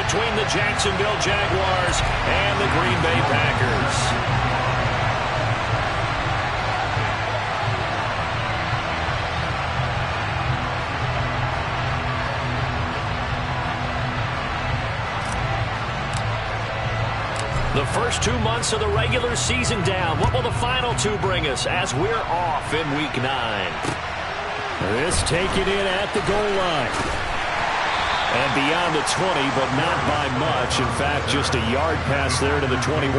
between the Jacksonville Jaguars and the Green Bay Packers. The first 2 months of the regular season down. What will the final two bring us as we're off in Week 9? This taken in at the goal line. And beyond the 20, but not by much. In fact, just a yard pass there to the 21.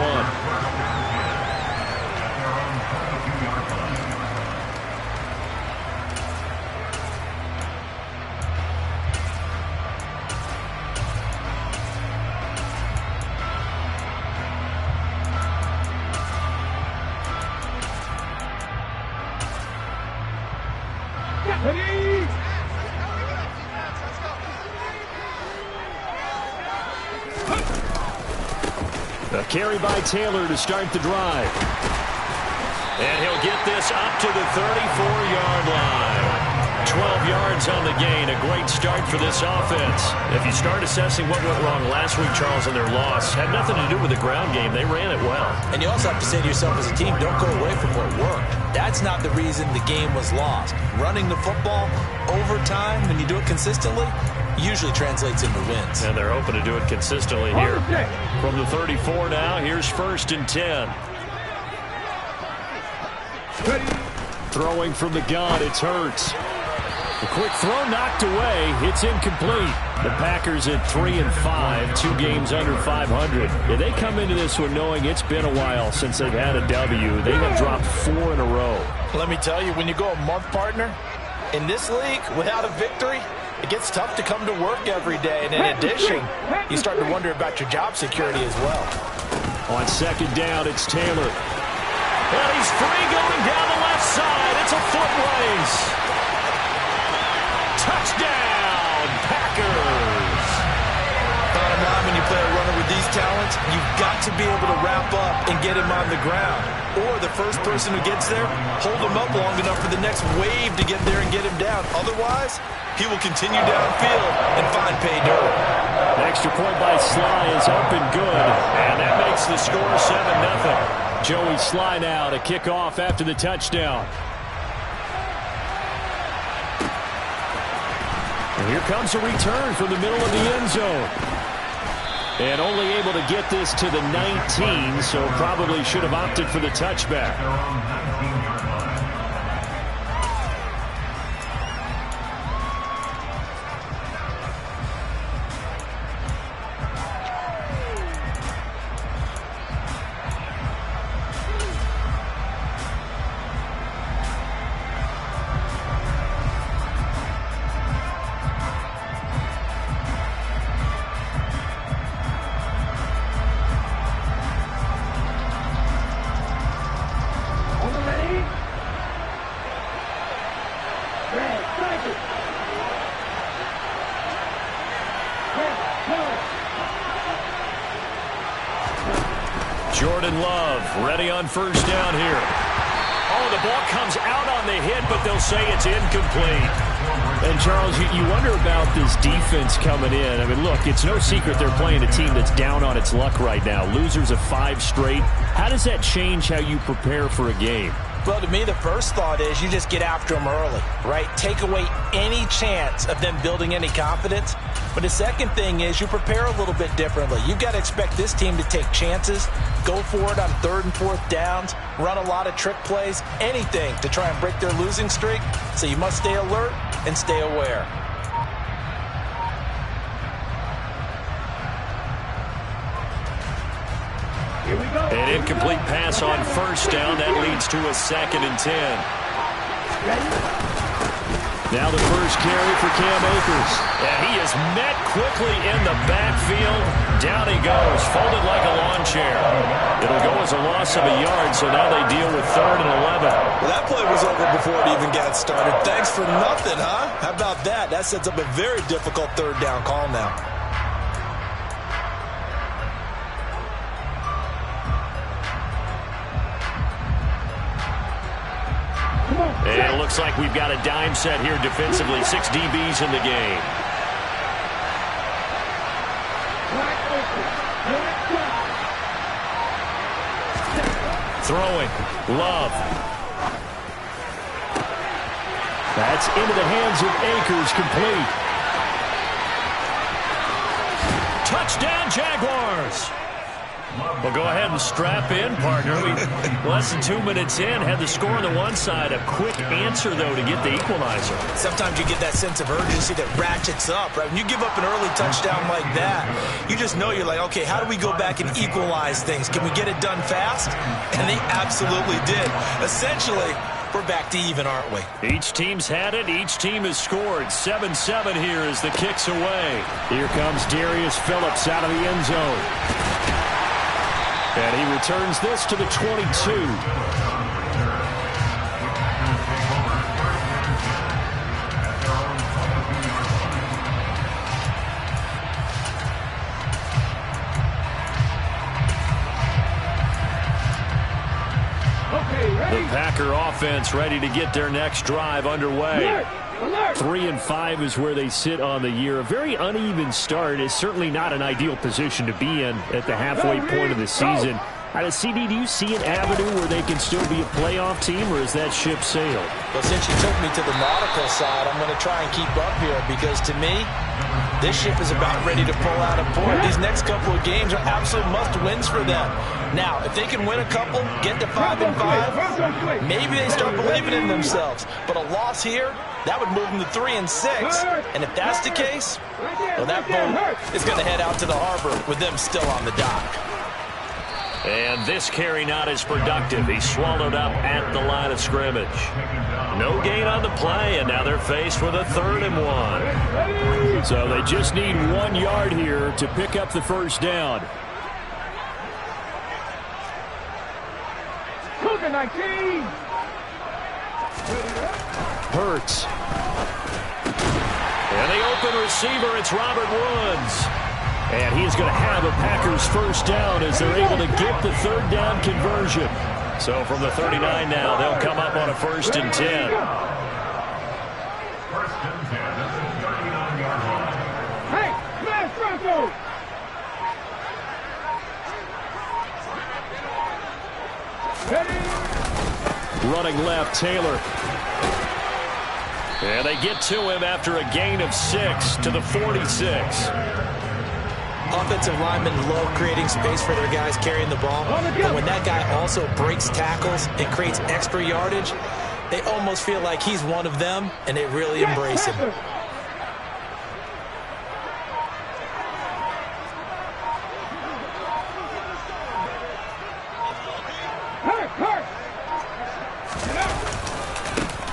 A carry by Taylor to start the drive. And he'll get this up to the 34-yard line. 12 yards on the gain. A great start for this offense. If you start assessing what went wrong last week, Charles, in their loss, had nothing to do with the ground game. They ran it well. And you also have to say to yourself as a team, don't go away from what worked. That's not the reason the game was lost. Running the football over time, when you do it consistently, usually translates into wins. And they're hoping to do it consistently here. From the 34 now, here's 1st and 10. Throwing from the gun, it's Hurts. A quick throw knocked away. It's incomplete. The Packers at 3-5, 2 games under 500. Yeah, they come into this one knowing it's been a while since they've had a W. They have dropped 4 in a row. Let me tell you, when you go a month, partner, in this league, without a victory, it gets tough to come to work every day. And in addition, you start to wonder about your job security as well. On 2nd down, it's Taylor. Well, he's free going down the left side. It's a foot race. Touchdown, Packers. Bottom line, when you play a runner with these talents, you've got to be able to wrap up and get him on the ground. Or the first person who gets there, hold him up long enough for the next wave to get there and get him down. Otherwise, he will continue downfield and find pay dirt. An extra point by Sly is up and good. And that makes the score 7-0. Joey Sly now to kick off after the touchdown. And here comes a return from the middle of the end zone. And only able to get this to the 19, so probably should have opted for the touchback. Jordan Love ready on 1st down here. Oh, the ball comes out on the hit, but they'll say it's incomplete. And, Charles, you wonder about this defense coming in. I mean, look, it's no secret they're playing a team that's down on its luck right now. Losers of 5 straight. How does that change how you prepare for a game? Well, to me, the first thought is you just get after them early, right? Take away any chance of them building any confidence. But the second thing is you prepare a little bit differently. You've got to expect this team to take chances, go for it on 3rd and 4th downs, run a lot of trick plays, anything to try and break their losing streak. So you must stay alert and stay aware. An incomplete pass on 1st down. That leads to a 2nd and 10. Now the first carry for Cam Akers. And he is met quickly in the backfield. Down he goes, folded like a lawn chair. It'll go as a loss of a yard, so now they deal with 3rd and 11. Well, that play was over before it even got started. Thanks for nothing, huh? How about that? That sets up a very difficult 3rd down call now. And it looks like we've got a dime set here defensively. 6 DBs in the game. Throwing. Love. That's into the hands of Akers, complete. Touchdown, Jaguars. Well, go ahead and strap in, partner. Less than 2 minutes in, had the score on the one side. A quick answer, though, to get the equalizer. Sometimes you get that sense of urgency that ratchets up, right? When you give up an early touchdown like that, you just know you're like, okay, how do we go back and equalize things? Can we get it done fast? And they absolutely did. Essentially, we're back to even, aren't we? Each team's had it. Each team has scored. 7-7 here as the kick's away. Here comes Darius Phillips out of the end zone. And he returns this to the 22. The Packer offense ready to get their next drive underway. 3-5 is where they sit on the year. A very uneven start is certainly not an ideal position to be in at the halfway point of the season. CD, do you see an avenue where they can still be a playoff team, or is that ship sailed? Well, since you took me to the nautical side, I'm going to try and keep up here because, to me, this ship is about ready to pull out a point. These next couple of games are absolute must-wins for them. Now, if they can win a couple, get to 5-5, maybe they start believing in themselves. But a loss here, that would move them to 3-6. And if that's the case, well, that boat is going to head out to the harbor with them still on the dock. And this carry not as productive. He's swallowed up at the line of scrimmage. No gain on the play, and now they're faced with a 3rd and 1. So they just need 1 yard here to pick up the first down. Hurts. And the open receiver, it's Robert Woods. And he's going to have a Packers first down as they're able to get the 3rd down conversion. So from the 39 now, they'll come up on a 1st and 10. 1st and 10. This is 39-yard line. Hey, smash Bronco! Running left, Taylor. And they get to him after a gain of 6 to the 46. Offensive linemen love creating space for their guys carrying the ball. But when that guy also breaks tackles and creates extra yardage, they almost feel like he's one of them, and they really embrace him.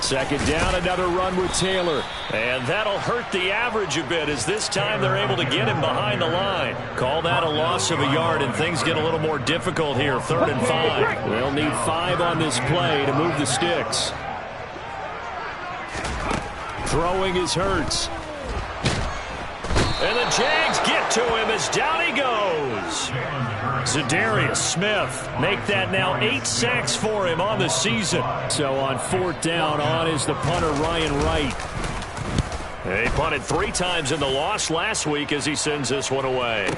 Second down, another run with Taylor. And that'll hurt the average a bit as this time they're able to get him behind the line. Call that a loss of a yard, and things get a little more difficult here. 3rd and 5. They'll need 5 on this play to move the sticks. Throwing is Hurts. And the Jags get to him as down he goes. Zadarius Smith make that now 8 sacks for him on the season. So on 4th down, on is the punter Ryan Wright. He punted 3 times in the loss last week as he sends this one away.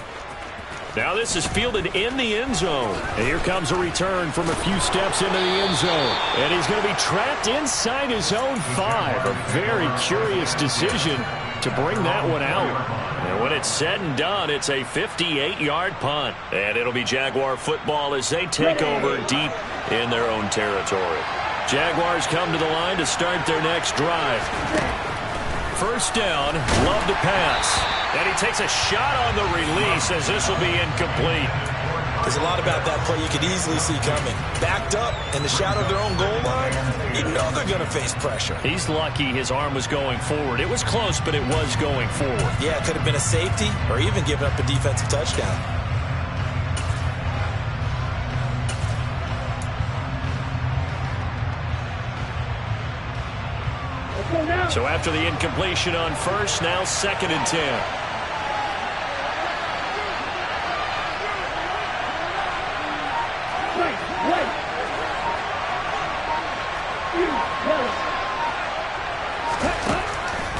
Now this is fielded in the end zone. And here comes a return from a few steps into the end zone. And he's going to be trapped inside his own 5. A very curious decision to bring that one out. And when it's said and done, it's a 58-yard punt. And it'll be Jaguar football as they take over deep in their own territory. Jaguars come to the line to start their next drive. First down, Love to pass. And he takes a shot on the release as this will be incomplete. There's a lot about that play you could easily see coming. Backed up in the shadow of their own goal line, you know they're going to face pressure. He's lucky his arm was going forward. It was close, but it was going forward. Yeah, it could have been a safety or even given up a defensive touchdown. So after the incompletion on first, now 2nd and 10.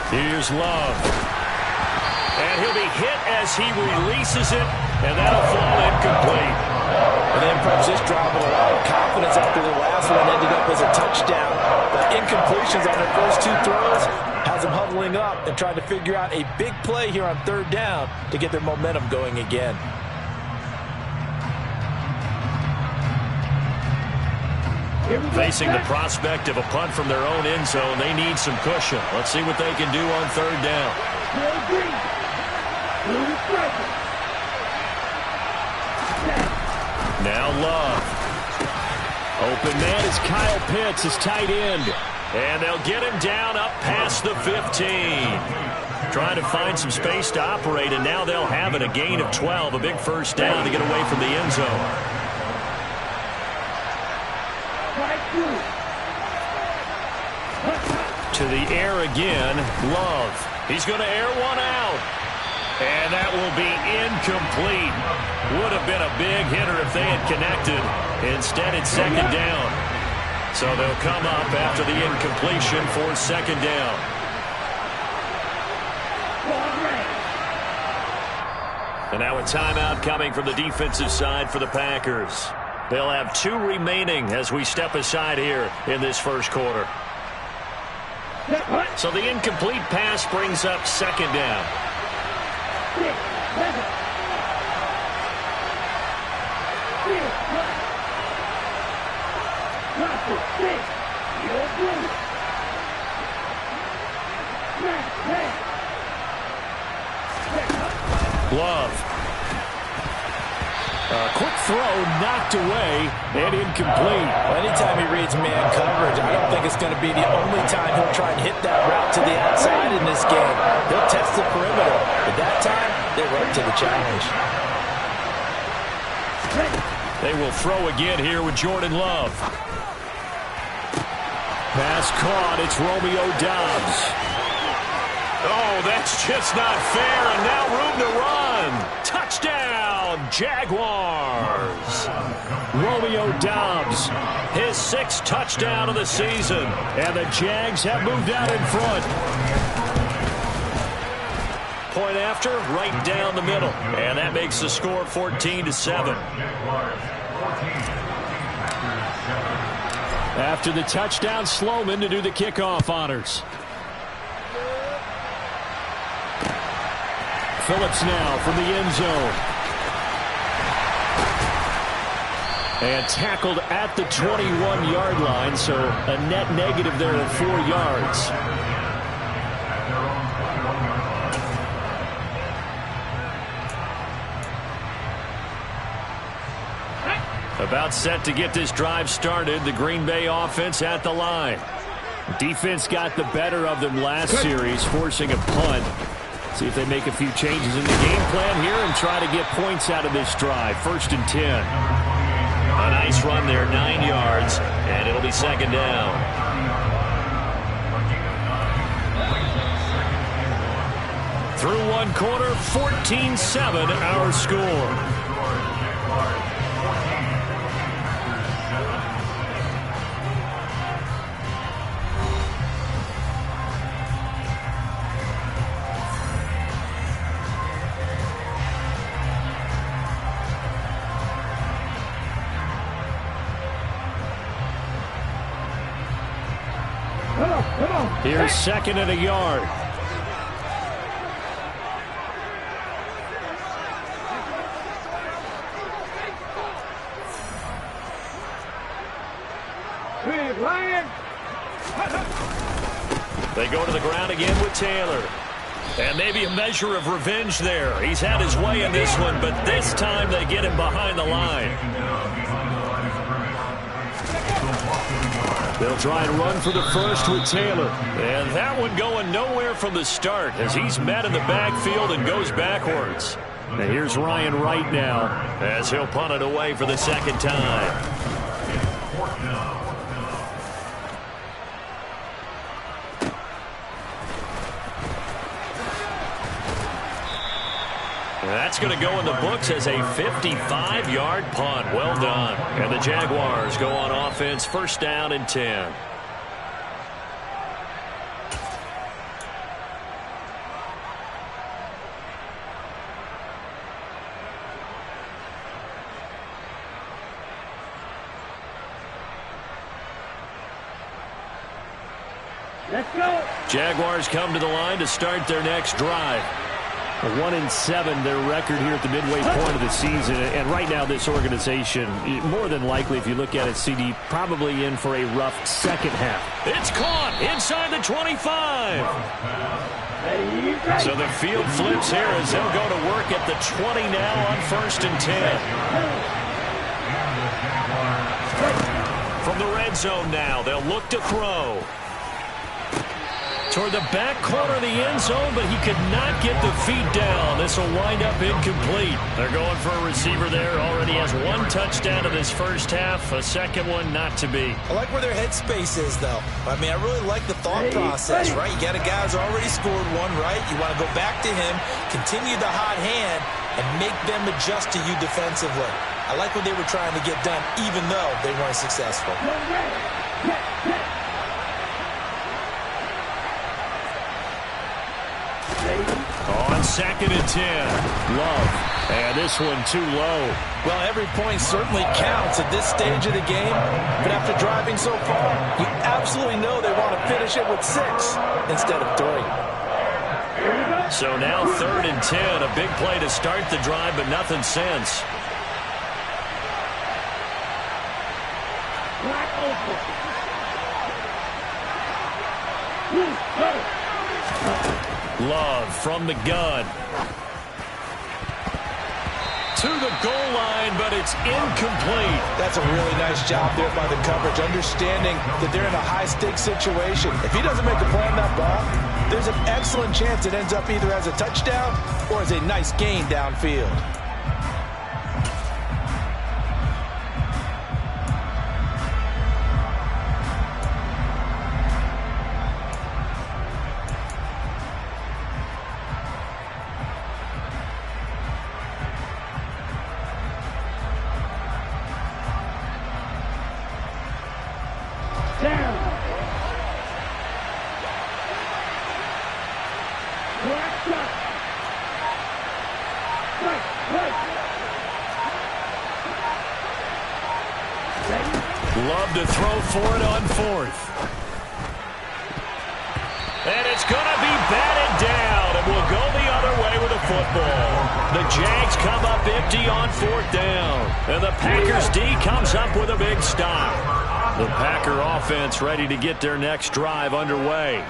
Here's Love. And And he'll be hit as he releases it, and that'll fall incomplete. And then perhaps this drive with a lot of confidence after the last one ended up as a touchdown. But incompletions on their first two throws has them huddling up and trying to figure out a big play here on third down to get their momentum going again. Facing the prospect of a punt from their own end zone, they need some cushion. Let's see what they can do on third down. Now Love. Open man is Kyle Pitts, his tight end. And they'll get him down up past the 15. Trying to find some space to operate, and now they'll have it. A gain of 12, a big first down to get away from the end zone. To the air again, Love. He's going to air one out. And that will be incomplete. Would have been a big hitter if they had connected. Instead, it's second down. So they'll come up after the incompletion for second down. And now a timeout coming from the defensive side for the Packers. They'll have 2 remaining as we step aside here in this first quarter. So the incomplete pass brings up second down. Love. Quick throw knocked away and incomplete. Well, anytime he reads man coverage, I don't think it's going to be the only time he'll try and hit that route to the outside in this game. He'll test the perimeter. But that time, they were up to the challenge. They will throw again here with Jordan Love. Pass caught. It's Romeo Doubs. Oh, that's just not fair. And now room to run. Touchdown, Jaguars. Romeo Doubs, his 6th touchdown of the season. And the Jags have moved out in front. Point after, right down the middle. And that makes the score 14-7. After the touchdown, Sloman to do the kickoff honors. Phillips now from the end zone. And tackled at the 21-yard line, so a net negative there of 4 yards. About set to get this drive started. The Green Bay offense at the line. Defense got the better of them last series, forcing a punt. See if they make a few changes in the game plan here and try to get points out of this drive. 1st and 10. A nice run there, 9 yards, and it'll be second down. Through 1 quarter, 14-7 our score. Here's 2nd and a yard. They go to the ground again with Taylor. And maybe a measure of revenge there. He's had his way in this one, but this time they get him behind the line. They'll try and run for the first with Taylor. And that one going nowhere from the start as he's met in the backfield and goes backwards. Now here's Ryan Wright now as he'll punt it away for the second time. That's going to go in the books as a 55-yard punt. Well done. And the Jaguars go on offense, 1st down and 10. Let's go. Jaguars come to the line to start their next drive. 1-7, their record here at the midway point of the season. And right now, this organization, more than likely, if you look at it, CD, probably in for a rough second half. It's caught inside the 25. So the field flips here as they'll go to work at the 20 now on 1st and 10. From the red zone now, they'll look to throw. Toward the back corner of the end zone, but he could not get the feet down. This will wind up incomplete. They're going for a receiver there. Already has 1 touchdown in this first half. A second one not to be. I like where their headspace is, though. I mean, I really like the thought process, right? You got a guy who's already scored one, right? You want to go back to him, continue the hot hand, and make them adjust to you defensively. I like what they were trying to get done, even though they weren't successful. On 2nd and 10. Love. And this one too low. Well, every point certainly counts at this stage of the game. But after driving so far, you absolutely know they want to finish it with 6 instead of 3. So now 3rd and 10. A big play to start the drive, but nothing since. Love from the gun. To the goal line, but it's incomplete. That's a really nice job there by the coverage, understanding that they're in a high-stakes situation. If he doesn't make a play on that ball, there's an excellent chance it ends up either as a touchdown or as a nice gain downfield. Love to throw for it on 4th. And it's going to be batted down, and we'll go the other way with the football. The Jags come up empty on 4th down, and the Packers D comes up with a big stop. The Packer offense ready to get their next drive underway.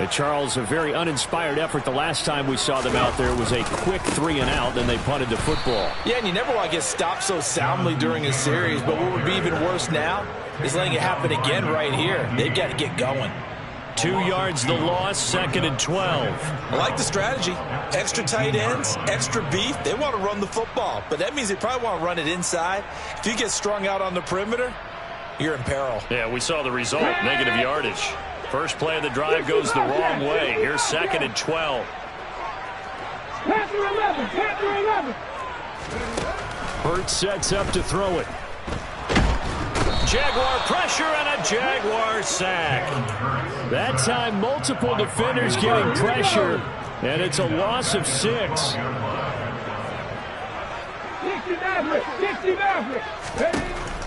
Charles, a very uninspired effort the last time we saw them out there was a quick 3-and-out, then they punted the football. Yeah, and you never want to get stopped so soundly during a series, but what would be even worse now is letting it happen again right here. They've got to get going. 2 yards the loss, 2nd and 12. I like the strategy. Extra tight ends, extra beef. They want to run the football, but that means they probably want to run it inside. If you get strung out on the perimeter, you're in peril. Yeah, we saw the result, negative yardage. First play of the drive goes the wrong way. Here's 2nd and 12. Panther 11, Panther 11. Hurts sets up to throw it. Jaguar pressure and a Jaguar sack. That time, multiple defenders getting pressure, and it's a loss of 6. 60 Maverick, 60 Maverick.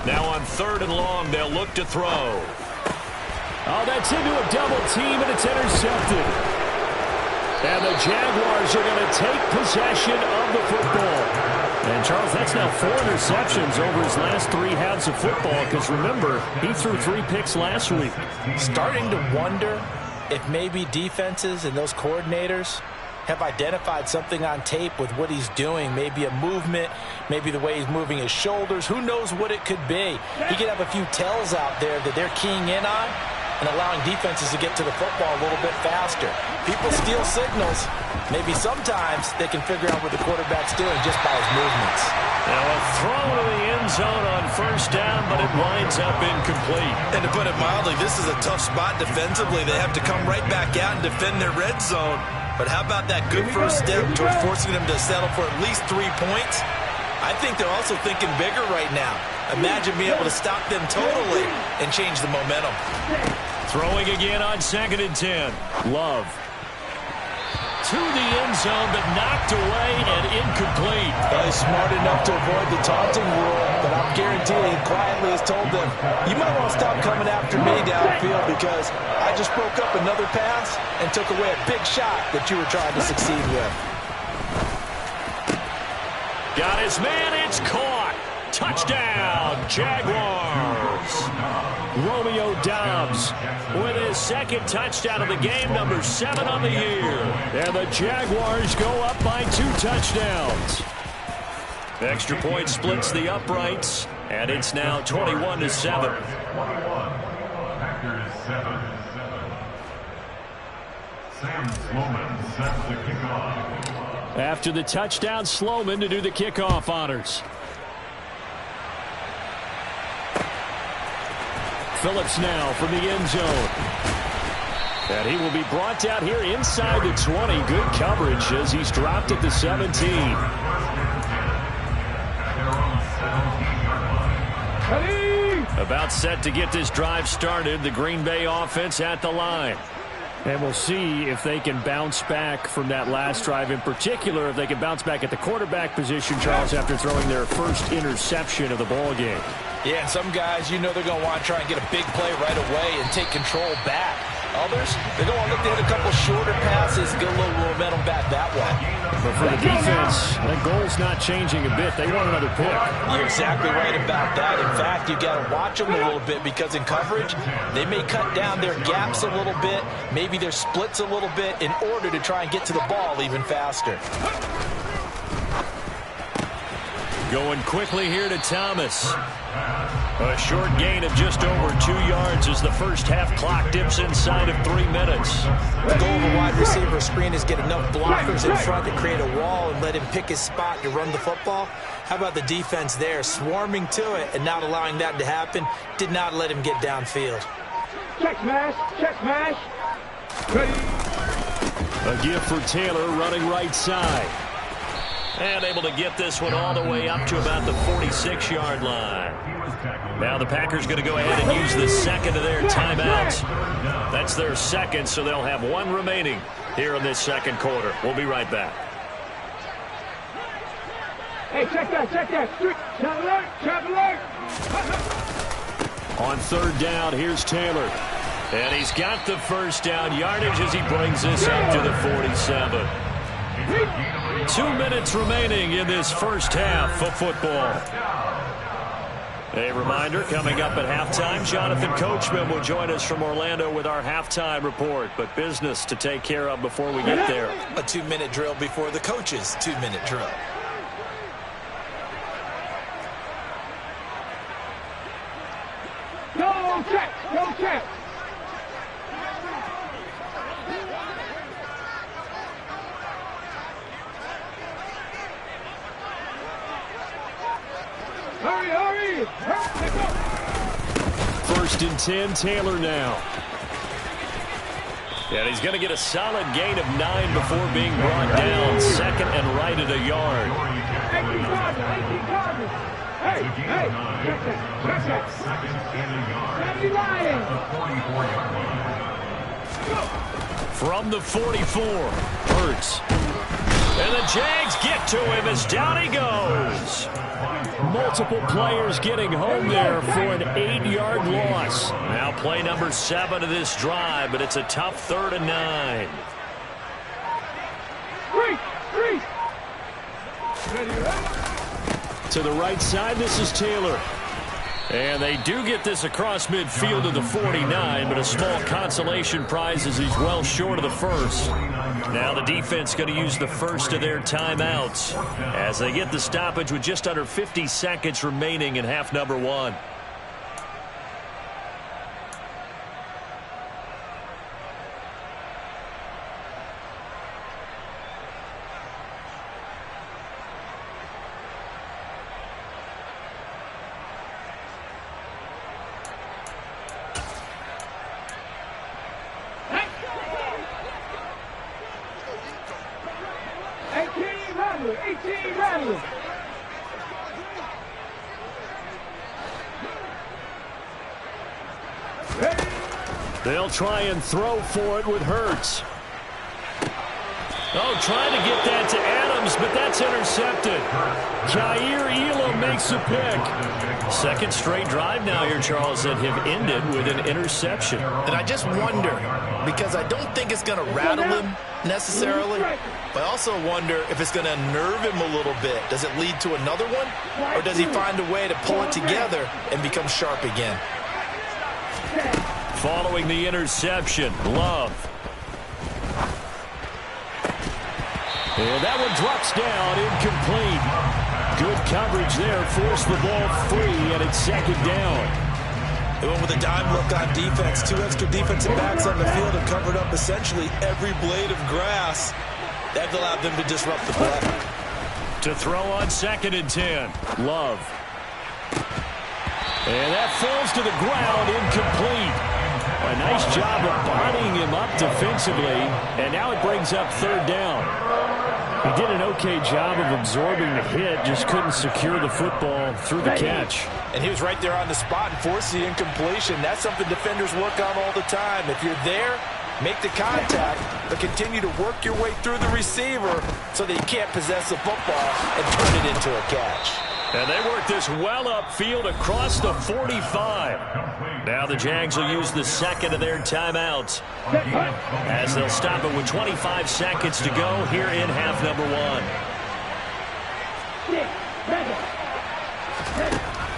Now on 3rd and long, they'll look to throw. Oh, that's into a double team, and it's intercepted. And the Jaguars are going to take possession of the football. And, Charles, that's now 4 interceptions over his last 3 halves of football, because, remember, he threw 3 picks last week. Starting to wonder if maybe defenses and those coordinators have identified something on tape with what he's doing. Maybe a movement, maybe the way he's moving his shoulders. Who knows what it could be? He could have a few tells out there that they're keying in on and allowing defenses to get to the football a little bit faster. People steal signals. Maybe sometimes they can figure out what the quarterback's doing just by his movements. Now a throw to the end zone on 1st down, but it winds up incomplete. And to put it mildly, this is a tough spot defensively. They have to come right back out and defend their red zone. But how about that good first step towards forcing them to settle for at least 3 points? I think they're also thinking bigger right now. Imagine being able to stop them totally and change the momentum. Throwing again on 2nd and 10. Love. To the end zone, but knocked away and incomplete. Well, he was smart enough to avoid the taunting rule, but I'm guaranteeing he quietly has told them, you might want to stop coming after me downfield because I just broke up another pass and took away a big shot that you were trying to succeed with. Got his man, it's caught. Touchdown, Jaguars. Romeo Doubs with his second touchdown of the game, number 7 on the year. And the Jaguars go up by 2 touchdowns. Extra point splits the uprights, and it's now 21-7. Packers 7. Sam Sloman sets the kickoff. After the touchdown, Sloman to do the kickoff honors. Phillips now from the end zone. And he will be brought down here inside the 20. Good coverage as he's dropped at the 17. About set to get this drive started. The Green Bay offense at the line. And we'll see if they can bounce back from that last drive, in particular if they can bounce back at the quarterback position, Charles, after throwing their first interception of the ball game. Yeah, and some guys, you know they're going to want to try and get a big play right away and take control back. Others, they're going to look to hit a couple shorter passes and get a little momentum back that way. But for the defense, that goal's not changing a bit. They want another pick. You're exactly right about that. In fact, you've got to watch them a little bit because in coverage, they may cut down their gaps a little bit, maybe their splits a little bit in order to try and get to the ball even faster. Going quickly here to Thomas. A short gain of just over 2 yards as the first half clock dips inside of 3 minutes. The goal of a wide receiver screen is get enough blockers in front to create a wall and let him pick his spot to run the football. How about the defense there, swarming to it and not allowing that to happen? Did not let him get downfield. Check smash, check smash. A gift for Taylor running right side. And able to get this one all the way up to about the 46-yard line. Now the Packers going to go ahead and use the second of their timeouts. That's their second, so they'll have 1 remaining here in this second quarter. We'll be right back. Hey, check that, check that. Trap alert, trap alert. On third down, here's Taylor. And he's got the first down yardage as he brings this up to the 47. 2 minutes remaining in this first half of football. A reminder, coming up at halftime, Jonathan Coachman will join us from Orlando with our halftime report, but business to take care of before we get there. A 2-minute drill before the coach's 2-minute drill. Go check, go check. Hurry, hurry! First and 10, Taylor now. And he's going to get a solid gain of 9 before being brought down. Second and right at a yard. 18 targets. Hey, hey, check that, check that. 70 Lions. From the 44, Hurts. And the Jags get to him as down he goes. Multiple players getting home there for an 8-yard loss. Now play number 7 of this drive, but it's a tough 3rd and 9. To the right side, this is Taylor. And they do get this across midfield to the 49, but a small consolation prize as he's well short of the first. Now the defense going to use the first of their timeouts as they get the stoppage with just under 50 seconds remaining in half number 1. They'll try and throw for it with Hurts. Oh, trying to get that to Adams. Williams, but that's intercepted. Jair Elam makes a pick. Second straight drive now here, Charles, that have ended with an interception. And I just wonder, because I don't think it's going to rattle him necessarily, but I also wonder if it's going to nerve him a little bit. Does it lead to another one? Or does he find a way to pull it together and become sharp again? Following the interception, Love. And that one drops down, incomplete. Good coverage there, forced the ball free, and it's second down. They went with a dime look on defense. 2 extra defensive backs on the field and covered up essentially every blade of grass. That allowed them to disrupt the play. To throw on 2nd and 10, Love. And that falls to the ground, incomplete. A nice job of bodying him up defensively, and now it brings up 3rd down. He did an okay job of absorbing the hit, just couldn't secure the football through the catch. And he was right there on the spot and forced the incompletion. That's something defenders work on all the time. If you're there, make the contact, but continue to work your way through the receiver so that you can't possess the football and turn it into a catch. And they work this well upfield across the 45. Now the Jags will use the second of their timeouts as they'll stop it with 25 seconds to go here in half number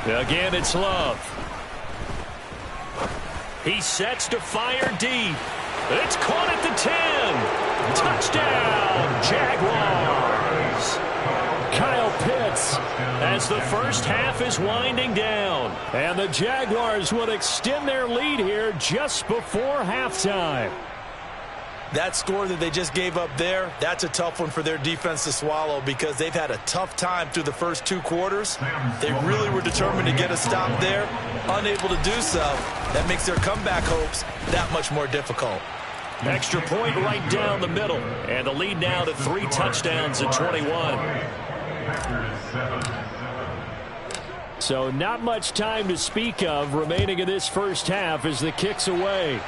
1. Again, it's Love. He sets to fire deep. It's caught at the 10. Touchdown, Jaguars. Kyle Pitts, as the first half is winding down. and the Jaguars will extend their lead here just before halftime. That score that they just gave up there, that's a tough one for their defense to swallow because they've had a tough time through the first 2 quarters. They really were determined to get a stop there, unable to do so. That makes their comeback hopes that much more difficult. Extra point right down the middle, and the lead now to 3 touchdowns at 21. So not much time to speak of remaining in this first half as the kick's away.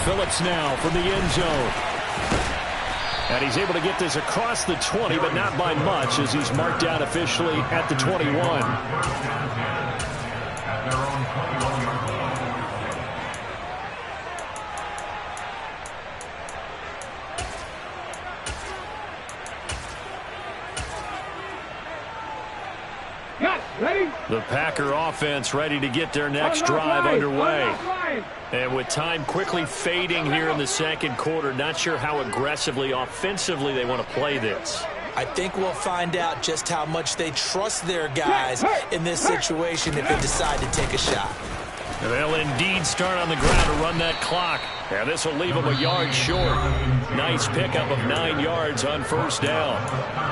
Phillips now from the end zone. And he's able to get this across the 20, but not by much as he's marked down officially at the 21. The Packer offense ready to get their next drive underway. And with time quickly fading here in the second quarter, not sure how aggressively, offensively they want to play this. I think we'll find out just how much they trust their guys in this situation if they decide to take a shot. They'll indeed start on the ground to run that clock. And this will leave them a yard short. Nice pickup of 9 yards on first down.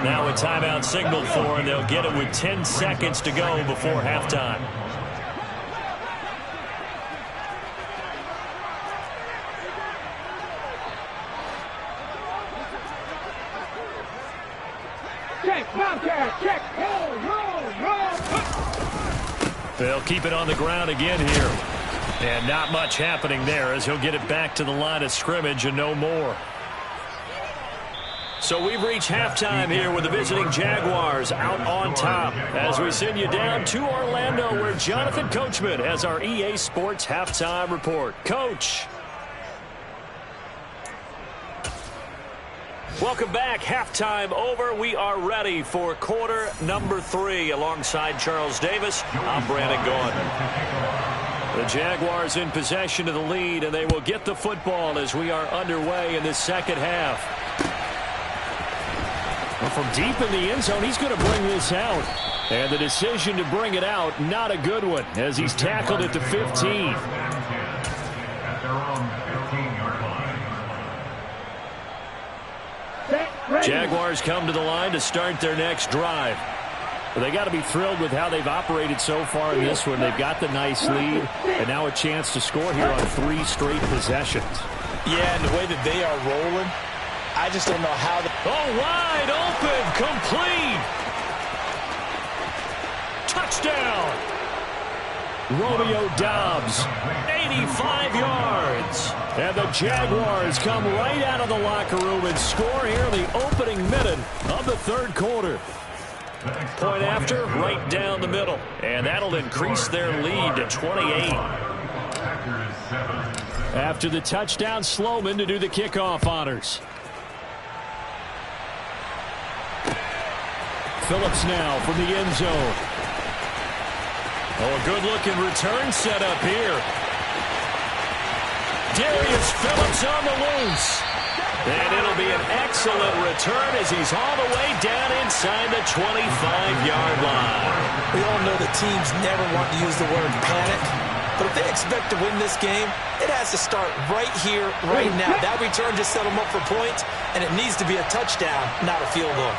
Now a timeout signaled for, and they'll get it with 10 seconds to go before halftime. Check, Bobcat, check, roll. They'll keep it on the ground again here. And not much happening there as he'll get it back to the line of scrimmage and no more. So we've reached halftime here with the visiting Jaguars out on top as we send you down to Orlando where Jonathan Coachman has our EA Sports halftime report. Coach. Welcome back. Halftime over. We are ready for quarter number 3 alongside Charles Davis. I'm Brandon Gaudin. The Jaguars in possession of the lead, and they will get the football as we are underway in this second half. Well, from deep in the end zone, he's going to bring this out. And the decision to bring it out, not a good one, as he's tackled at the 15. At their own 15-yard line. Jaguars come to the line to start their next drive. Well, they got to be thrilled with how they've operated so far in this one. They've got the nice lead, and now a chance to score here on 3 straight possessions. Yeah, and the way that they are rolling, I just don't know how. Oh, wide open, complete. Touchdown. Romeo Doubs. 85 yards. And the Jaguars come right out of the locker room and score here in the opening minute of the third quarter. Point after, right down the middle. And that'll increase their lead to 28. After the touchdown, Sloman to do the kickoff honors. Phillips now from the end zone. Oh, a good-looking return set up here. Darius Phillips on the loose. And it'll be an excellent return as he's all the way down inside the 25-yard line. We all know the teams never want to use the word panic. But if they expect to win this game, it has to start right here, right now. That return just set them up for points, and it needs to be a touchdown, not a field goal.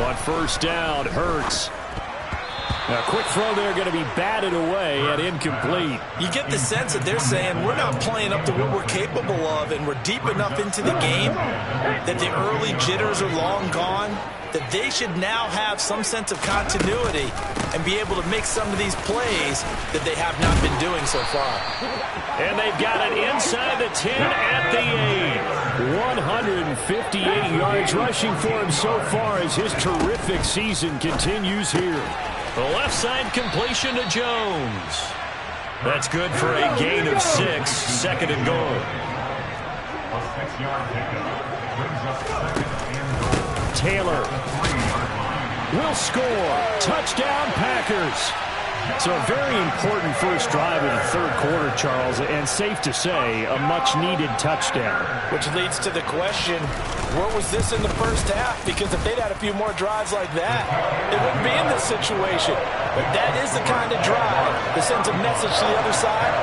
On first down, Hurts. A quick throw there going to be batted away and incomplete. You get the sense that they're saying we're not playing up to what we're capable of, and we're deep enough into the game that the early jitters are long gone, that they should now have some sense of continuity and be able to make some of these plays that they have not been doing so far. And they've got it inside the 10 at the 8. 158 yards rushing for him so far as his terrific season continues here. The left side completion to Jones. That's good for a gain of 6, second and goal. Taylor will score. Touchdown, Packers. So a very important first drive of the third quarter, Charles, and safe to say, a much-needed touchdown. Which leads to the question, where was this in the first half? Because if they'd had a few more drives like that, they wouldn't be in this situation. But that is the kind of drive that sends a message to the other side.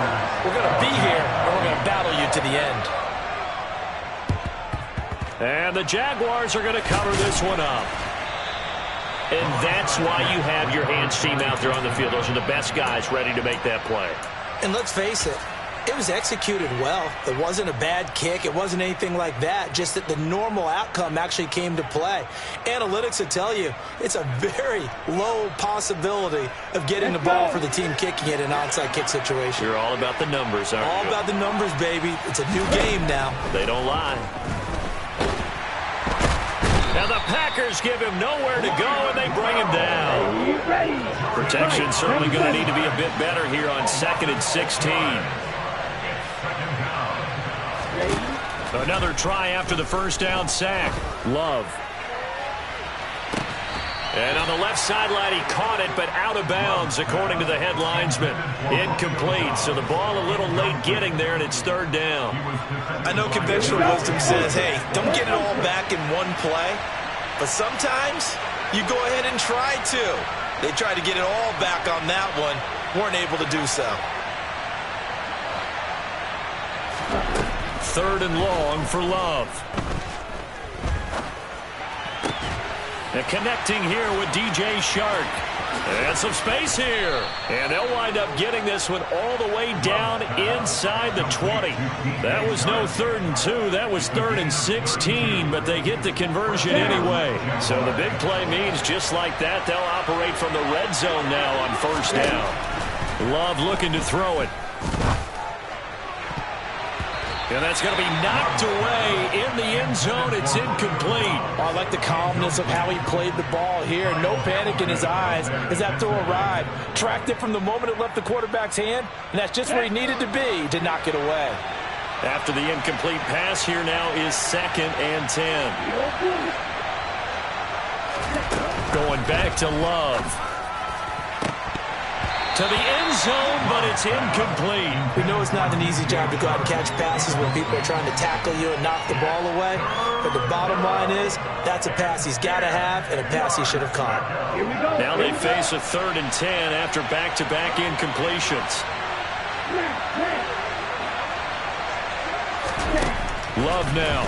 We're going to be here, and we're going to battle you to the end. And the Jaguars are going to cover this one up. And that's why you have your hands team out there on the field. Those are the best guys ready to make that play. And let's face it, it was executed well. It wasn't a bad kick. It wasn't anything like that. Just that the normal outcome actually came to play. Analytics will tell you it's a very low possibility of getting the ball for the team kicking it in an onside kick situation. You're all about the numbers, aren't you? All about the numbers, baby. It's a new game now. They don't lie. Now the Packers give him nowhere to go, and they bring him down. Protection certainly going to need to be a bit better here on 2nd and 16. Another try after the first down sack. Love. And on the left sideline, he caught it, but out of bounds, according to the head linesman. Incomplete, so the ball a little late getting there, and it's third down. I know conventional wisdom says, hey, don't get it all back in one play. But sometimes you go ahead and try to. They tried to get it all back on that one. Weren't able to do so. Third and long for Love. And connecting here with DJ Shark. And some space here. And they'll wind up getting this one all the way down inside the 20. That was no 3rd and 2. That was 3rd and 16. But they get the conversion anyway. So the big play means just like that, they'll operate from the red zone now on first down. Love looking to throw it. And that's going to be knocked away in the end zone. It's incomplete. I like the calmness of how he played the ball here. No panic in his eyes as that throw arrived. Tracked it from the moment it left the quarterback's hand, and that's just where he needed to be to knock it away. After the incomplete pass, here now is 2nd and 10. Going back to Love. To the end zone, but it's incomplete. We know it's not an easy job to go out and catch passes when people are trying to tackle you and knock the ball away. But the bottom line is, that's a pass he's got to have and a pass he should have caught. Now they face a 3rd and 10 after back-to-back incompletions. Love now.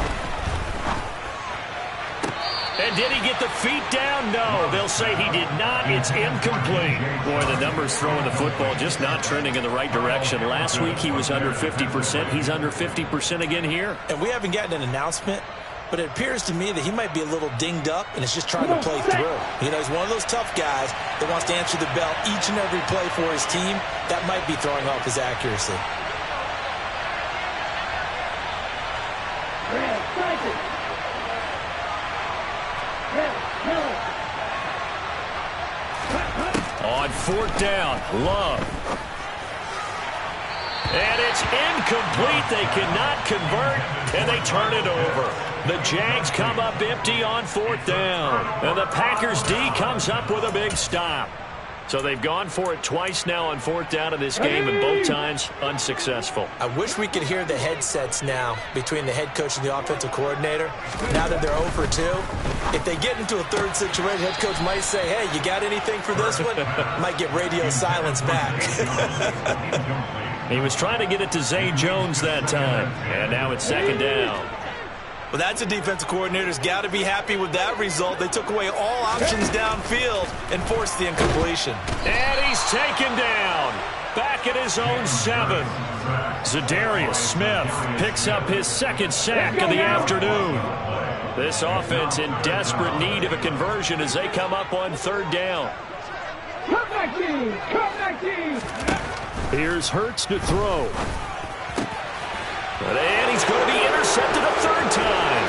And did he get the feet down? No, they'll say he did not. It's incomplete. Boy, the numbers throwing the football just not trending in the right direction. Last week he was under 50%. He's under 50% again here. And we haven't gotten an announcement, but it appears to me that he might be a little dinged up and is just trying to play through. You know, he's one of those tough guys that wants to answer the bell each and every play for his team. That might be throwing off his accuracy. On fourth down, Love. And it's incomplete. They cannot convert, and they turn it over. The Jags come up empty on fourth down. And the Packers D comes up with a big stop. So they've gone for it twice now on fourth down in this game, and both times unsuccessful. I wish we could hear the headsets now between the head coach and the offensive coordinator. Now that they're 0 for 2, if they get into a third situation, head coach might say, hey, you got anything for this one? Might get radio silence back. He was trying to get it to Zay Jones that time, and now it's second down. Well, that's a defensive coordinator's got to be happy with that result. They took away all options downfield and forced the incompletion. And he's taken down. Back at his own 7. Za'Darius Smith picks up his second sack of the afternoon. This offense in desperate need of a conversion as they come up on third down. Come back, team! Come back, team! Here's Hurts to throw. And he's going to be intercepted a third time.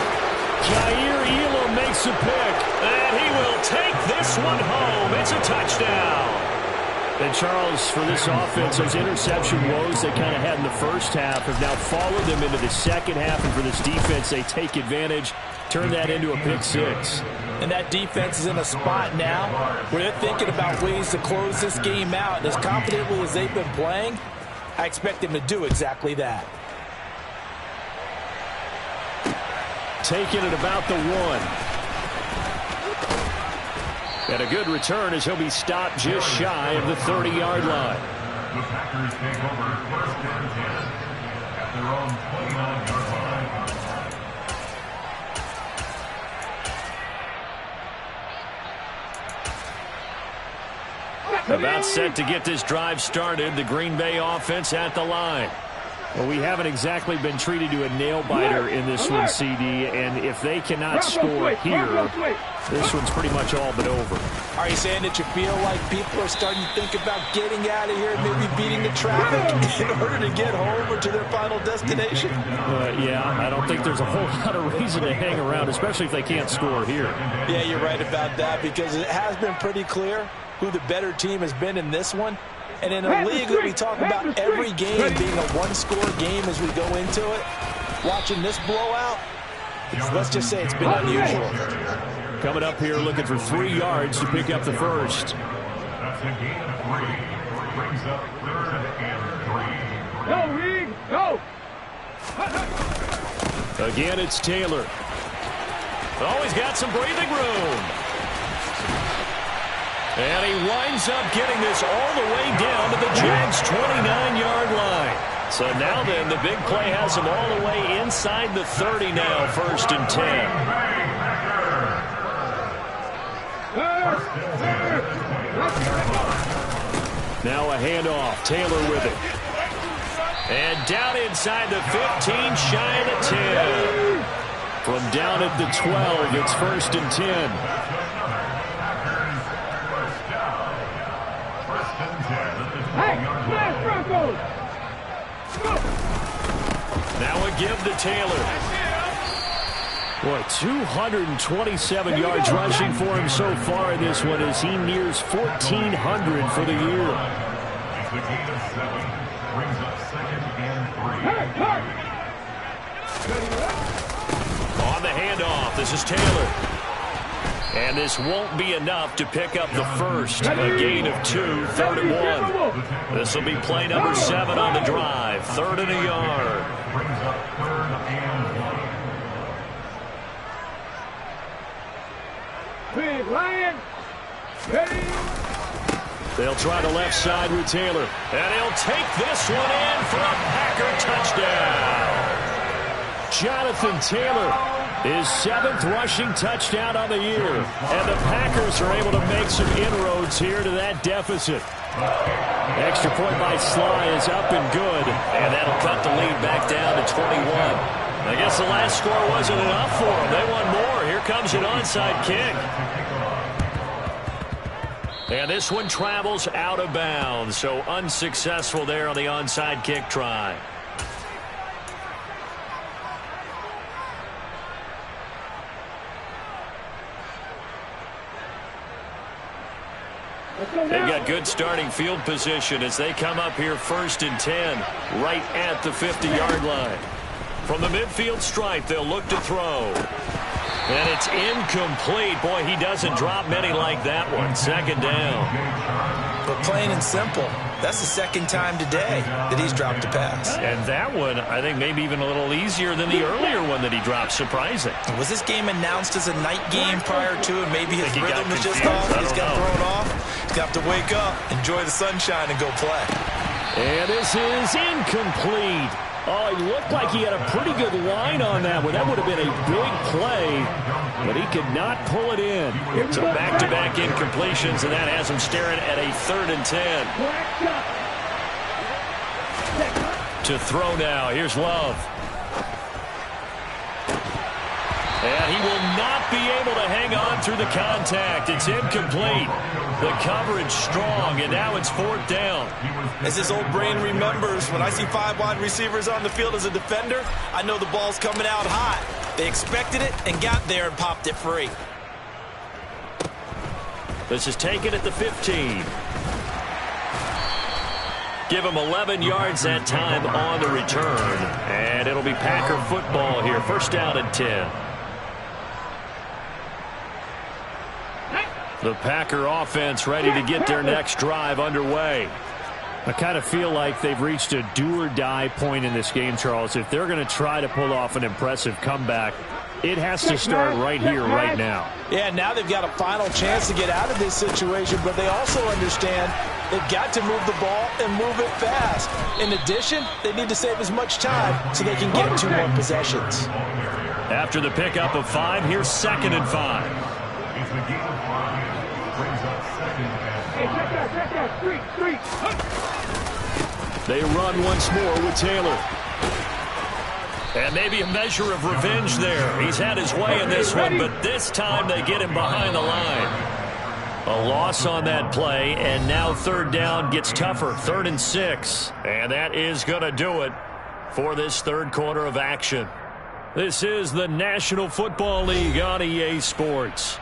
Jair Elam makes a pick. And he will take this one home. It's a touchdown. And Charles, for this offense, those interception woes they kind of had in the first half have now followed them into the second half. And for this defense, they take advantage, turn that into a pick 6. And that defense is in a spot now where they're thinking about ways to close this game out. And as confidently as they've been playing, I expect them to do exactly that. Taking it about the 1. And a good return as he'll be stopped just shy of the 30-yard line. The Packers take over first and 10 at their own 29-yard line. About set to get this drive started. The Green Bay offense at the line. Well, we haven't exactly been treated to a nail-biter in this one, CD, and if they cannot score here, this one's pretty much all but over. Are you saying that you feel like people are starting to think about getting out of here and maybe beating the traffic in order to get home or to their final destination? Yeah, I don't think there's a whole lot of reason to hang around, especially if they can't score here. Yeah, you're right about that, because it has been pretty clear who the better team has been in this one. And in a league that we talk about every game being a one-score game as we go into it, watching this blowout, let's just say it's been unusual. Coming up here looking for 3 yards to pick up the first. That's a gain of 3. Brings up third and 3. Go, Reed! Go! Again, it's Taylor. Always got some breathing room. And he winds up getting this all the way down to the Jags' 29-yard line. So now then, the big play has him all the way inside the 30 now, first and 10. Now a handoff. Taylor with it. And down inside the 15, shy of the 10. From down at the 12, it's first and 10. Now a give to Taylor. Boy, 227 yards rushing for him so far in this one as he nears 1,400 for the year. It's a gain of 7. Brings up second and 3. On the handoff, this is Taylor. And this won't be enough to pick up the first. A gain of 2, third and 1. This will be play number 7 on the drive. 3rd and a yard. Brings up 3rd and 1. Big Lion. Ready. They'll try the left side with Taylor. And he'll take this one in for a Packer touchdown. Jonathan Taylor, his 7th rushing touchdown on the year. And the Packers are able to make some inroads here to that deficit. Extra point by Sly is up and good. And that'll cut the lead back down to 21. I guess the last score wasn't enough for them. They want more. Here comes an onside kick. And this one travels out of bounds. So unsuccessful there on the onside kick try. They've got good starting field position as they come up here 1st and 10, right at the 50-yard line. From the midfield stripe, they'll look to throw. And it's incomplete. Boy, he doesn't drop many like that one. 2nd down. But plain and simple, that's the 2nd time today that he's dropped a pass. And that one, I think, maybe even a little easier than the earlier one that he dropped. Surprising. Was this game announced as a night game prior to, and maybe his rhythm was just off? He's got thrown off. He's got to wake up, enjoy the sunshine, and go play. And this is incomplete. Oh, it looked like he had a pretty good line on that one. That would have been a big play, but he could not pull it in. So back-to-back incompletions, and that has him staring at a 3rd and 10. To throw now. Here's Love. And he will not be able to hang on through the contact. It's incomplete. The coverage strong, and now it's 4th down. As his old brain remembers, when I see 5 wide receivers on the field as a defender, I know the ball's coming out hot. They expected it and got there and popped it free. This is taken at the 15. Give him 11 yards that time on the return. And it'll be Packer football here. 1st down and 10. The Packer offense ready to get their next drive underway. I kind of feel like they've reached a do-or-die point in this game, Charles. If they're going to try to pull off an impressive comeback, it has to start right here, right now. Yeah, now they've got a final chance to get out of this situation, but they also understand they've got to move the ball and move it fast. In addition, they need to save as much time so they can get 2 more possessions. After the pickup of 5, here's 2nd and 5. They run once more with Taylor. And maybe a measure of revenge there. He's had his way in this one, but this time they get him behind the line. A loss on that play, and now 3rd down gets tougher. 3rd and 6. And that is going to do it for this 3rd quarter of action. This is the National Football League on EA Sports.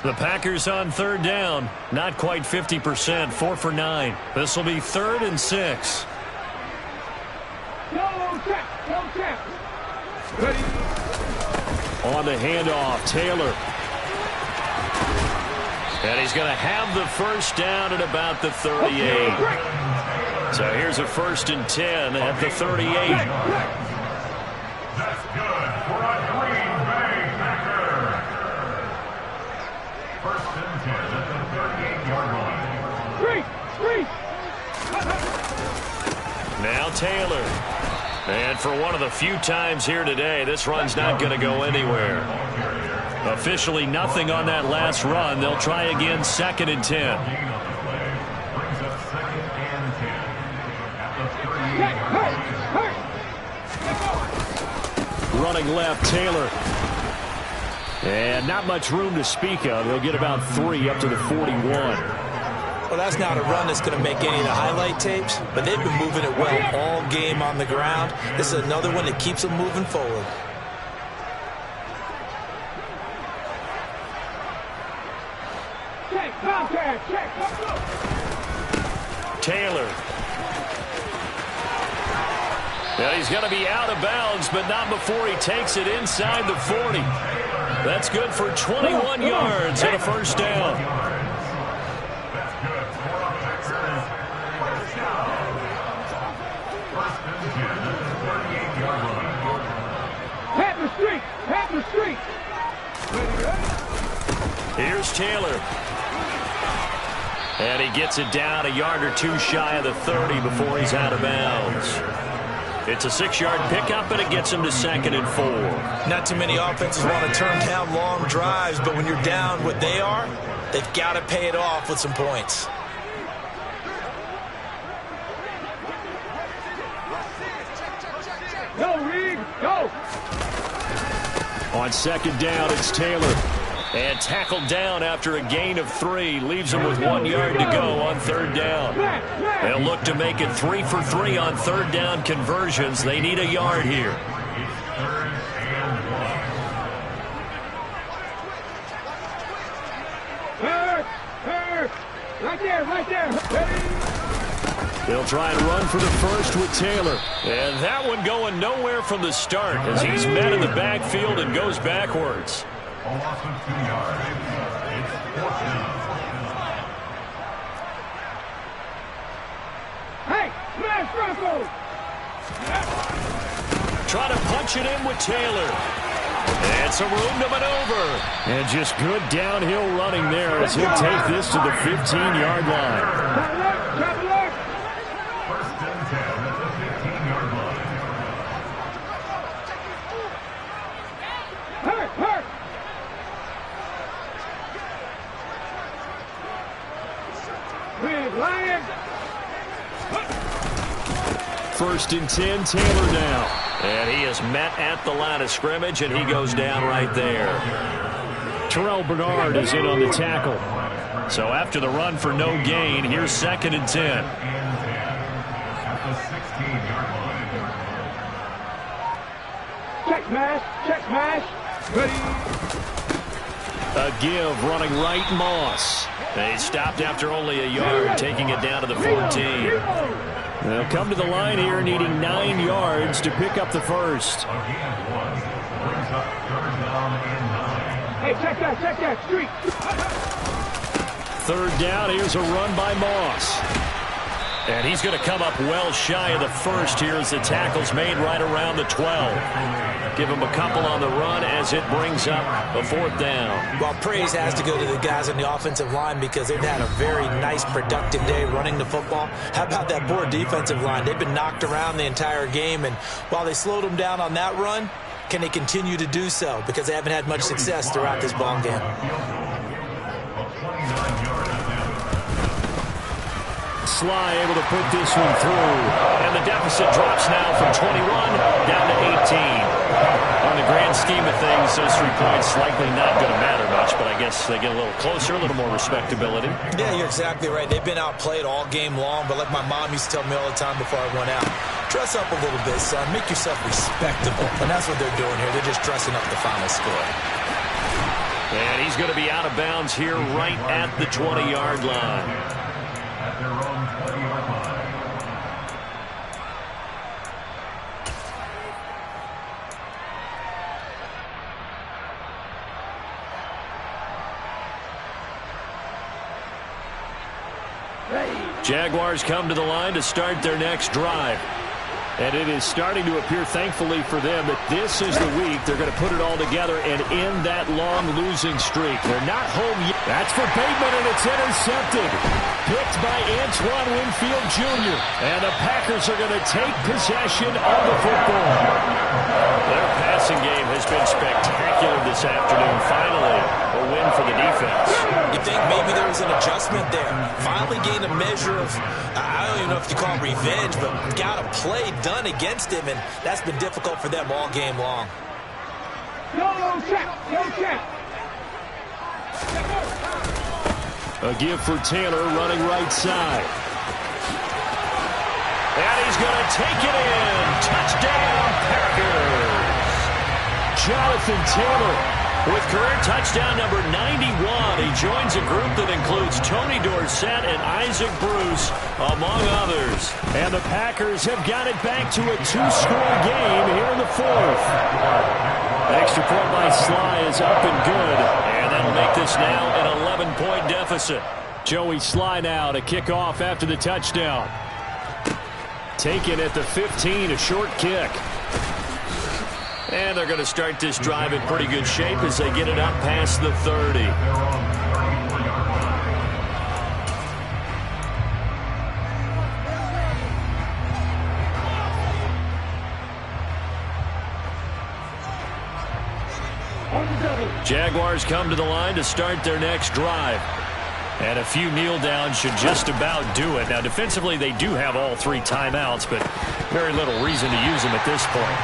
The Packers on 3rd down. Not quite 50%. 4 for 9. This will be 3rd and 6. On the handoff, Taylor. And he's going to have the 1st down at about the 38. So here's a 1st and 10 at the 38. That's good for a Green Bay Packer. 1st and 10 at the 38-yard line. Now Taylor. And for one of the few times here today, this run's not going to go anywhere. Officially nothing on that last run. They'll try again 2nd and 10. Running left, Taylor. And not much room to speak of. They'll get about 3 up to the 41. Well, that's not a run that's going to make any of the highlight tapes, but they've been moving it well all game on the ground. This is another one that keeps them moving forward. Taylor. And he's going to be out of bounds, but not before he takes it inside the 40. That's good for 21 yards and a 1st down. Here's Taylor. And he gets it down a yard or 2 shy of the 30 before he's out of bounds. It's a 6-yard pickup, and it gets him to 2nd and 4. Not too many offenses want to turn down long drives, but when you're down what they are, they've got to pay it off with some points. Go, Reed, go! On 2nd down, it's Taylor. And tackled down after a gain of 3. Leaves him with 1 yard to go on 3rd down. They'll look to make it 3 for 3 on 3rd down conversions. They need a yard here. They'll try and run for the first with Taylor. And that one going nowhere from the start as he's met in the backfield and goes backwards. A loss of 2 yards. It's 4th down. Try to punch it in with Taylor. And some room to maneuver. And just good downhill running there as he'll take this to the 15-yard line. First and 10 at the 15-yard line. First and 10, Taylor now. And he is met at the line of scrimmage, and he goes down right there. Terrell Bernard is in on the tackle. So after the run for no gain, here's 2nd and 10. At the 16-yard line. Check mash. Ready. A give running right, Moss. They stopped after only a yard, taking it down to the 14. They'll come to the line here needing 9 yards to pick up the first. Again, 1. Brings up 3rd down and 9. Hey, check that, street. 3rd down, here's a run by Moss. And he's going to come up well shy of the first here as the tackle's made right around the 12. Give him a couple on the run as it brings up a 4th down. Well, praise has to go to the guys on the offensive line because they've had a very nice, productive day running the football. How about that poor defensive line? They've been knocked around the entire game, and while they slowed them down on that run, can they continue to do so? Because they haven't had much success throughout this ball game. Sly able to put this one through. And the deficit drops now from 21 down to 18. On the grand scheme of things, those 3 points likely not going to matter much, but I guess they get a little closer, a little more respectability. Yeah, you're exactly right. They've been outplayed all game long, but like my mom used to tell me all the time before I went out, dress up a little bit, son. Make yourself respectable. And that's what they're doing here. They're just dressing up the final score. And he's going to be out of bounds here right at the 20-yard line. At their own 20-yard line. Jaguars come to the line to start their next drive. And it is starting to appear, thankfully for them, that this is the week they're going to put it all together and end that long losing streak. They're not home yet. That's for Bateman, and it's intercepted. Picked by Antoine Winfield Jr. And the Packers are going to take possession of the football. Their passing game has been spectacular this afternoon. Finally, a win for the defense. You think maybe there was an adjustment there? Finally gained a measure of, I don't even know if you call it revenge, but got a play done against him, and that's been difficult for them all game long. No check. A give for Taylor running right side. And he's going to take it in. Touchdown, Packers. Jonathan Taylor with career touchdown number 91. He joins a group that includes Tony Dorsett and Isaac Bruce, among others. And the Packers have got it back to a 2-score game here in the 4th. Extra point by Sly is up and good. And that'll make this now an 11-point deficit. Joey Sly now to kick off after the touchdown. Taken at the 15, a short kick. And they're going to start this drive in pretty good shape as they get it up past the 30. Jaguars come to the line to start their next drive. And a few kneel downs should just about do it. Now, defensively, they do have all 3 timeouts, but very little reason to use them at this point.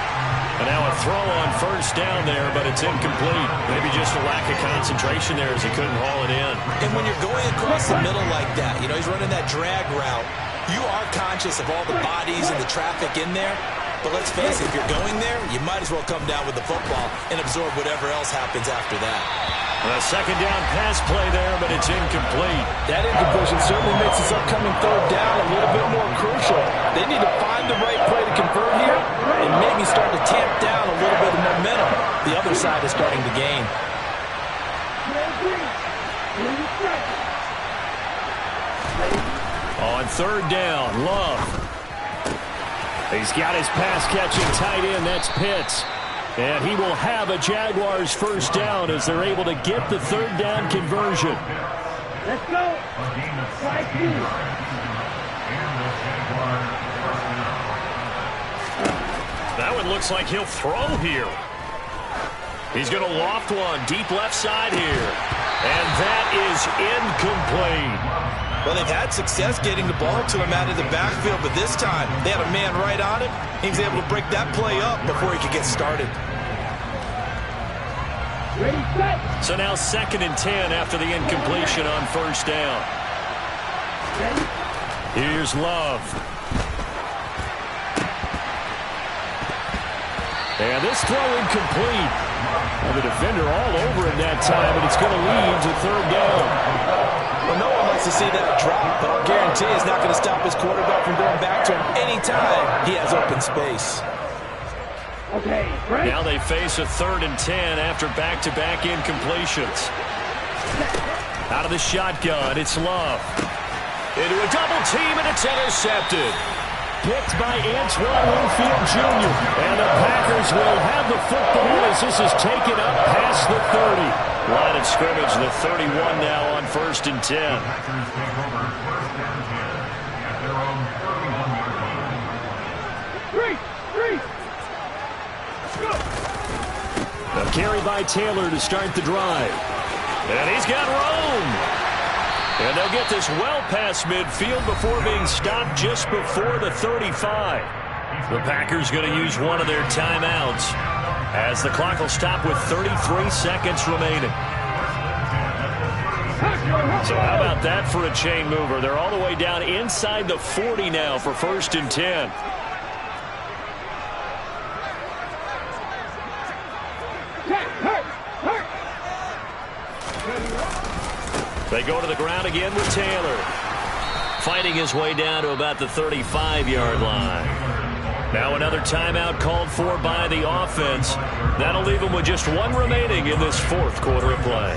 And now a throw on first down there, but it's incomplete. Maybe just a lack of concentration there as he couldn't haul it in. And when you're going across the middle like that, you know, he's running that drag route, you are conscious of all the bodies and the traffic in there. But let's face it, if you're going there, you might as well come down with the football and absorb whatever else happens after that. A second down pass play there, but it's incomplete. That incompletion certainly makes this upcoming third down a little bit more crucial. They need to find the right play to convert here and maybe start to tamp down a little bit of momentum. The other side is starting to gain. On third down, Love. He's got his pass-catching tight end. That's Pitts. And he will have a Jaguars first down as they're able to get the third down conversion. Let's go. That one looks like he'll throw here. He's going to loft one deep left side here. And that is incomplete. Well, they've had success getting the ball to him out of the backfield, but this time they had a man right on it. He was able to break that play up before he could get started. Ready, set. So now 2nd and 10 after the incompletion on first down. Here's Love. And this throw incomplete. And the defender all over him that time, and it's going to lead to third down. Well, no one likes to see that drop, but I'll guarantee it's not going to stop his quarterback from going back to him anytime he has open space. Okay, break. Now they face a 3rd and 10 after back-to-back incompletions. Out of the shotgun, it's Love. Into a double team, and it's intercepted. Picked by Antoine Winfield Jr. And the Packers will have the football as this is taken up past the 30. Line of scrimmage, the 31 now on 1st and 10. Packers take over 1st and 10 at their own 31 yard line. Three. Go. A carry by Taylor to start the drive. And he's got room. And they'll get this well past midfield before being stopped just before the 35. The Packers going to use one of their timeouts as the clock will stop with 33 seconds remaining. So how about that for a chain mover? They're all the way down inside the 40 now for 1st and 10. They go to the ground again with Taylor. Fighting his way down to about the 35-yard line. Now another timeout called for by the offense. That'll leave them with just one remaining in this 4th quarter of play.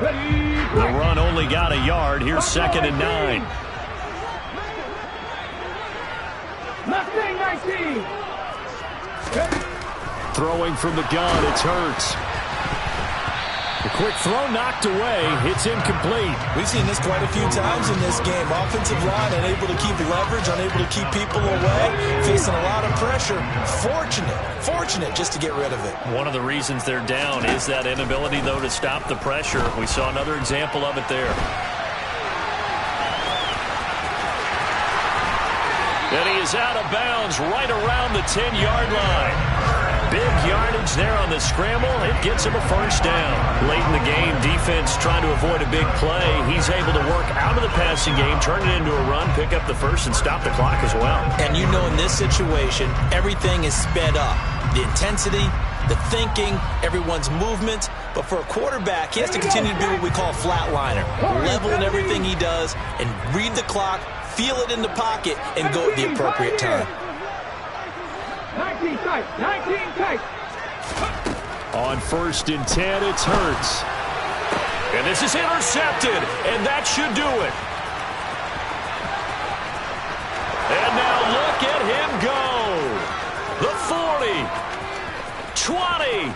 The run only got a yard. Here's 2nd and 9. Mustang 19. Throwing from the gun, it's Hurts. The quick throw knocked away. It's incomplete. We've seen this quite a few times in this game. Offensive line unable to keep leverage, unable to keep people away, facing a lot of pressure. Fortunate just to get rid of it. One of the reasons they're down is that inability, though, to stop the pressure. We saw another example of it there. And he is out of bounds right around the 10-yard line. Big yardage there on the scramble. It gets him a first down. Late in the game, defense trying to avoid a big play. He's able to work out of the passing game, turn it into a run, pick up the first, and stop the clock as well. And you know in this situation, everything is sped up. The intensity, the thinking, everyone's movement. But for a quarterback, he has to continue to do what we call flatliner. Level in everything he does and read the clock, feel it in the pocket, and go at the appropriate time. 19 tight. 19 tight. On 1st and 10, it's Hurts. And this is intercepted, and that should do it. And now look at him go. The 40, 20.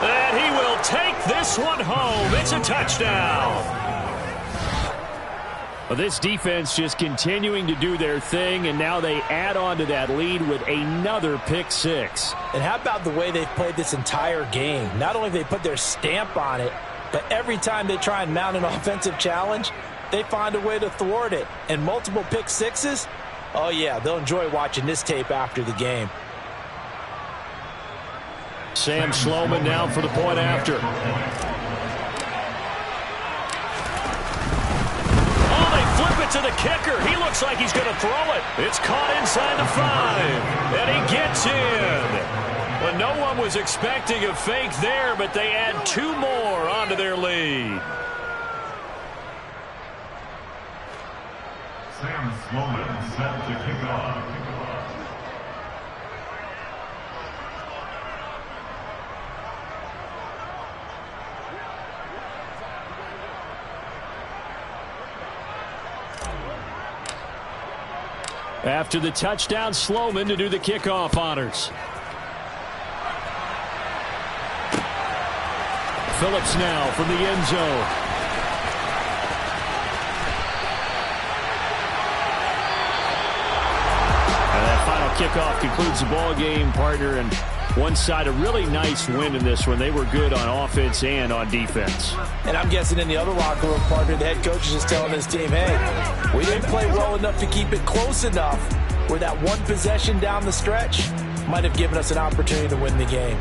And he will take this one home. It's a touchdown. Well, this defense just continuing to do their thing, and now they add on to that lead with another pick six. And how about the way they've played this entire game? Not only have they put their stamp on it, but every time they try and mount an offensive challenge, they find a way to thwart it. And multiple pick sixes? Oh, yeah, they'll enjoy watching this tape after the game. Sam Sloman now for the point after. Oh, they flip it to the kicker. He looks like he's going to throw it. It's caught inside the 5, and he gets in. Well, no one was expecting a fake there, but they add 2 more onto their lead. Sam Sloman set to kick off. After the touchdown, Sloman to do the kickoff honors. Phillips now from the end zone. And that final kickoff concludes the ball game, partner. And one side, a really nice win in this one. They were good on offense and on defense. And I'm guessing in the other locker room, partner, the head coach is just telling his team, hey, we didn't play well enough to keep it close enough where that one possession down the stretch might have given us an opportunity to win the game.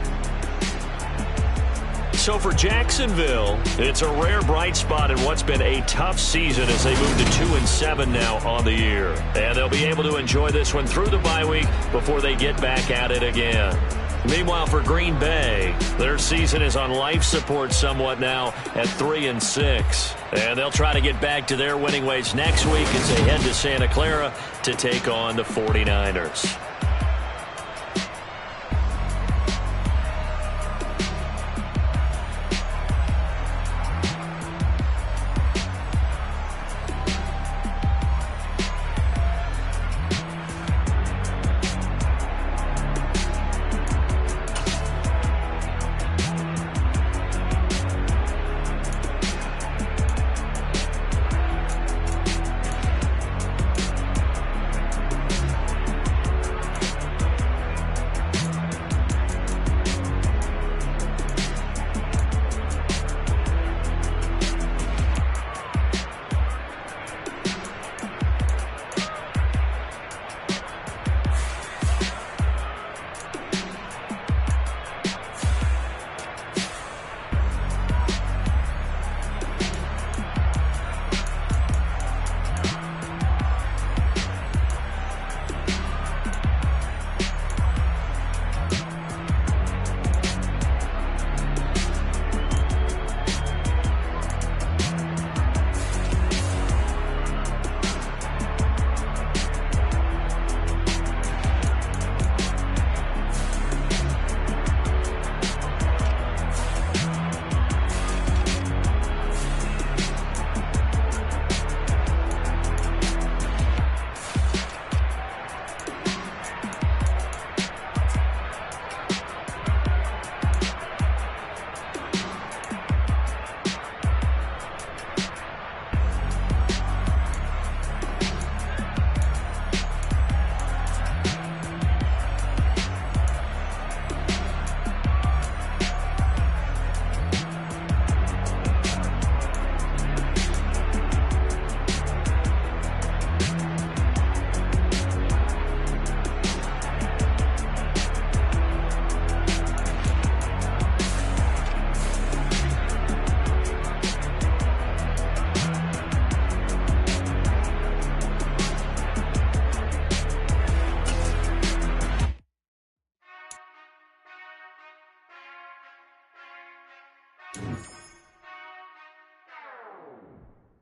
So for Jacksonville, it's a rare bright spot in what's been a tough season as they move to 2-7 now on the year. And they'll be able to enjoy this one through the bye week before they get back at it again. Meanwhile, for Green Bay, their season is on life support somewhat now at 3-6. And they'll try to get back to their winning ways next week as they head to Santa Clara to take on the 49ers.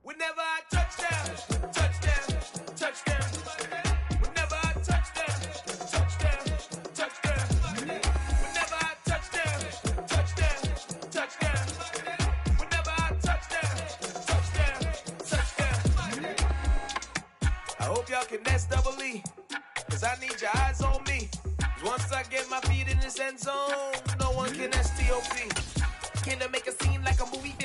Whenever I touchdown, touchdown, touchdown. Whenever I touchdown, touchdown, touchdown. Whenever I touchdown, touchdown, touchdown. Whenever I touchdown, touchdown, touchdown. I hope y'all can nest double E, 'cause I need your eyes on me. 'Cause once I get my feet in this end zone, no one can STOP. Can I make a scene like a movie?